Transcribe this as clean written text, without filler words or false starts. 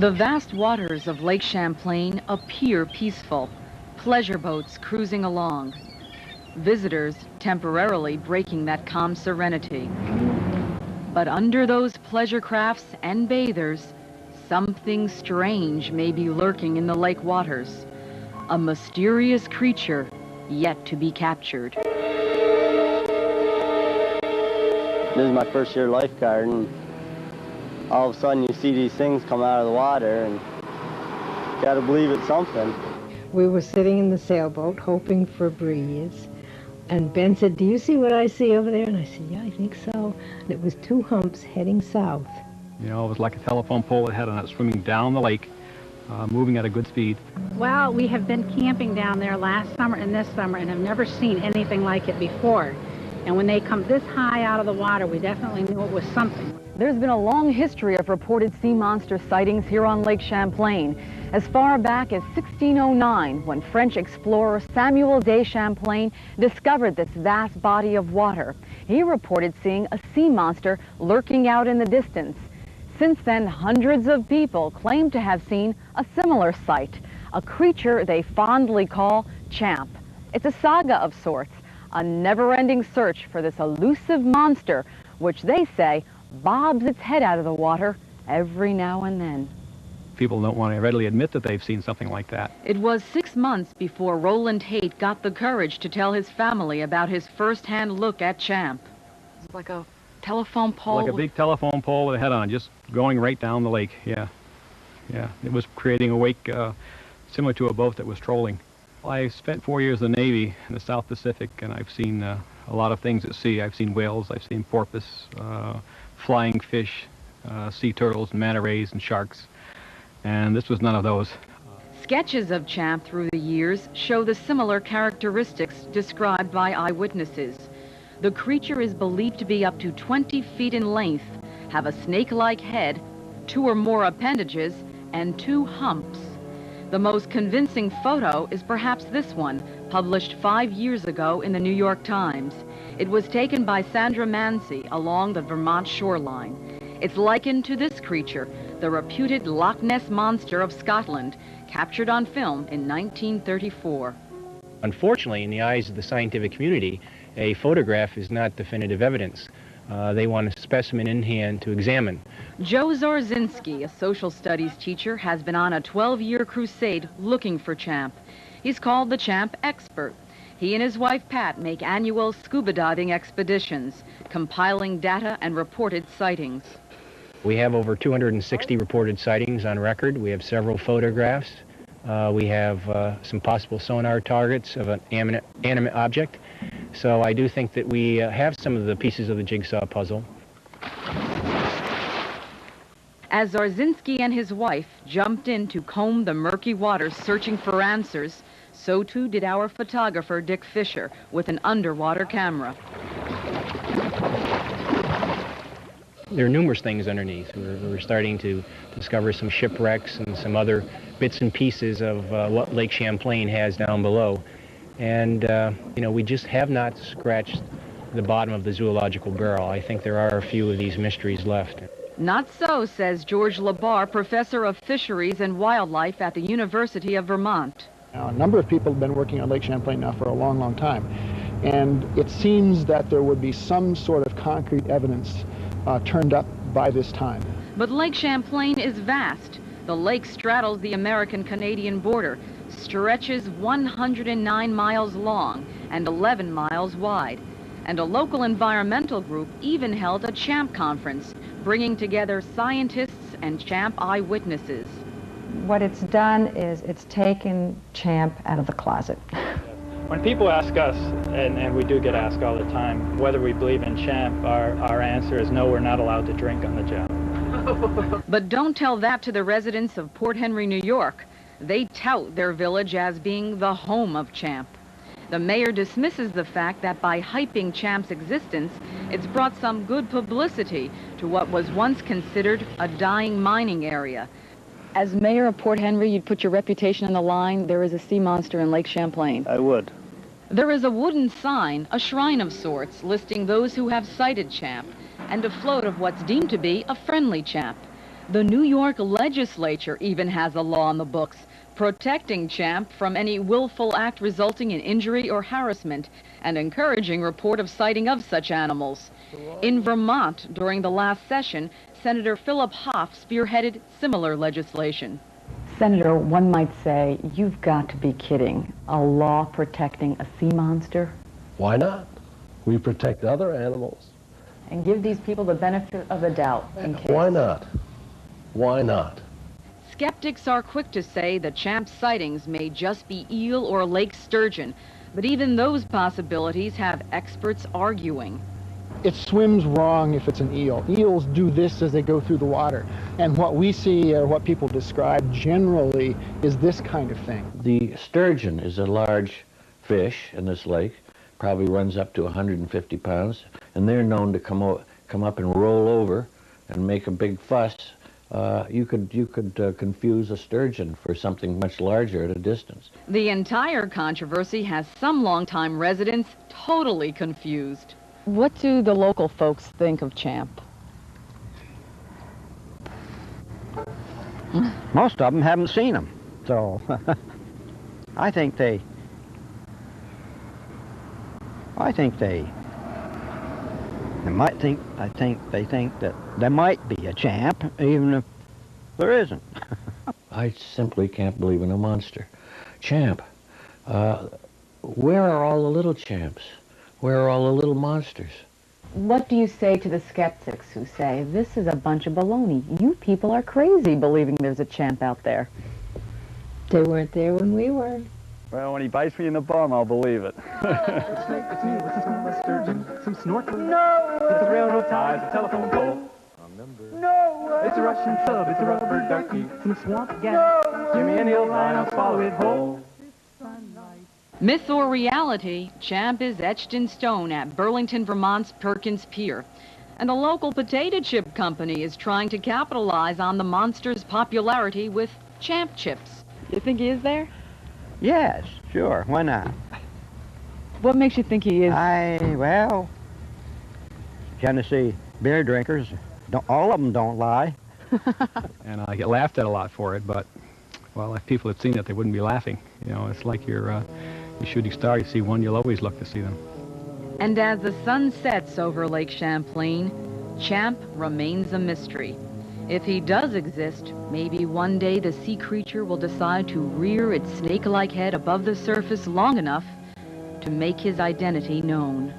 The vast waters of Lake Champlain appear peaceful, pleasure boats cruising along, visitors temporarily breaking that calm serenity. But under those pleasure crafts and bathers, something strange may be lurking in the lake waters, a mysterious creature yet to be captured. This is my first year lifeguard, and all of a sudden you see these things come out of the water, and you gotta believe it's something. We were sitting in the sailboat hoping for a breeze, and Ben said, "Do you see what I see over there?" And I said, "Yeah, I think so." And it was two humps heading south. You know, it was like a telephone pole that had on it swimming down the lake, moving at a good speed. Well, we have been camping down there last summer and this summer and have never seen anything like it before. And when they come this high out of the water, we definitely knew it was something. There's been a long history of reported sea monster sightings here on Lake Champlain, as far back as 1609, when French explorer Samuel de Champlain discovered this vast body of water. He reported seeing a sea monster lurking out in the distance. Since then, hundreds of people claim to have seen a similar sight, a creature they fondly call Champ. It's a saga of sorts, a never-ending search for this elusive monster, which they say bobs its head out of the water every now and then. People don't want to readily admit that they've seen something like that. It was 6 months before Roland Haight got the courage to tell his family about his first-hand look at Champ. It's like a telephone pole. Like a big telephone pole with a head on, just going right down the lake, yeah. Yeah, it was creating a wake similar to a boat that was trolling. Well, I spent 4 years in the Navy in the South Pacific, and I've seen a lot of things at sea. I've seen whales, I've seen porpoise, flying fish, sea turtles, manta rays, and sharks. And this was none of those. Sketches of Champ through the years show the similar characteristics described by eyewitnesses. The creature is believed to be up to 20 feet in length, have a snake-like head, 2 or more appendages, and 2 humps. The most convincing photo is perhaps this one, published 5 years ago in the New York Times. It was taken by Sandra Mancy along the Vermont shoreline. It's likened to this creature, the reputed Loch Ness Monster of Scotland, captured on film in 1934. Unfortunately, in the eyes of the scientific community, a photograph is not definitive evidence. They want a specimen in hand to examine. Joe Zorzinski, a social studies teacher, has been on a 12-year crusade looking for Champ. He's called the Champ expert. He and his wife Pat make annual scuba diving expeditions, compiling data and reported sightings. We have over 260 reported sightings on record. We have several photographs. We have some possible sonar targets of an animate object. So I do think that we have some of the pieces of the jigsaw puzzle. As Zorzinski and his wife jumped in to comb the murky waters searching for answers, so too did our photographer Dick Fisher with an underwater camera. There are numerous things underneath. We're starting to discover some shipwrecks and some other bits and pieces of what Lake Champlain has down below. And, you know, we just have not scratched the bottom of the zoological barrel. I think there are a few of these mysteries left. Not so, says George Labar, professor of fisheries and wildlife at the University of Vermont. Now, a number of people have been working on Lake Champlain now for a long, long time. And it seems that there would be some sort of concrete evidence turned up by this time. But Lake Champlain is vast. The lake straddles the American-Canadian border, stretches 109 miles long and 11 miles wide. And a local environmental group even held a Champ conference, bringing together scientists and Champ eyewitnesses. What it's done is it's taken Champ out of the closet. When people ask us, and we do get asked all the time, whether we believe in Champ, our answer is no, we're not allowed to drink on the job. But don't tell that to the residents of Port Henry, New York. They tout their village as being the home of Champ. The mayor dismisses the fact that by hyping Champ's existence, it's brought some good publicity to what was once considered a dying mining area. As mayor of Port Henry, you'd put your reputation on the line. There is a sea monster in Lake Champlain. I would. There is a wooden sign, a shrine of sorts, listing those who have sighted Champ, and a float of what's deemed to be a friendly Champ. The New York legislature even has a law on the books protecting Champ from any willful act resulting in injury or harassment and encouraging report of sighting of such animals. In Vermont, during the last session, Senator Philip Hoff spearheaded similar legislation. Senator, one might say, you've got to be kidding. A law protecting a sea monster? Why not? We protect other animals. And give these people the benefit of the doubt in case. Why not? Why not? Skeptics are quick to say the Champ sightings may just be eel or lake sturgeon, but even those possibilities have experts arguing. It swims wrong if it's an eel. Eels do this as they go through the water. And what we see, or what people describe generally, is this kind of thing. The sturgeon is a large fish in this lake, probably runs up to 150 pounds, and they're known to come up and roll over and make a big fuss. You could confuse a sturgeon for something much larger at a distance. The entire controversy has some longtime residents totally confused. What do the local folks think of Champ? Most of them haven't seen him, so I think they think that there might be a Champ, even if there isn't. I simply can't believe in a monster. Champ, where are all the little champs? Where are all the little monsters? What do you say to the skeptics who say, this is a bunch of baloney? You people are crazy believing there's a Champ out there. They weren't there when we were. Well, when he bites me in the bum, I'll believe it. It's me, what's this one with sturgeon? Some snorkeling? No! It's a railroad ties, a telephone pole. No! It's a Russian sub, it's a rubber ducky. Some swamp gas. No! Give me an eel line, I'll swallow it whole. Myth or reality, Champ is etched in stone at Burlington, Vermont's Perkins Pier. And a local potato chip company is trying to capitalize on the monster's popularity with Champ chips. You think he is there? Yes, sure, why not? What makes you think he is? Well, Tennessee beer drinkers, all of them don't lie. And I get laughed at a lot for it, but, well, if people had seen it, they wouldn't be laughing. You know, it's like you're shooting star. You see one, you'll always look to see them. And as the sun sets over Lake Champlain, Champ remains a mystery. If he does exist, maybe one day the sea creature will decide to rear its snake-like head above the surface long enough to make his identity known.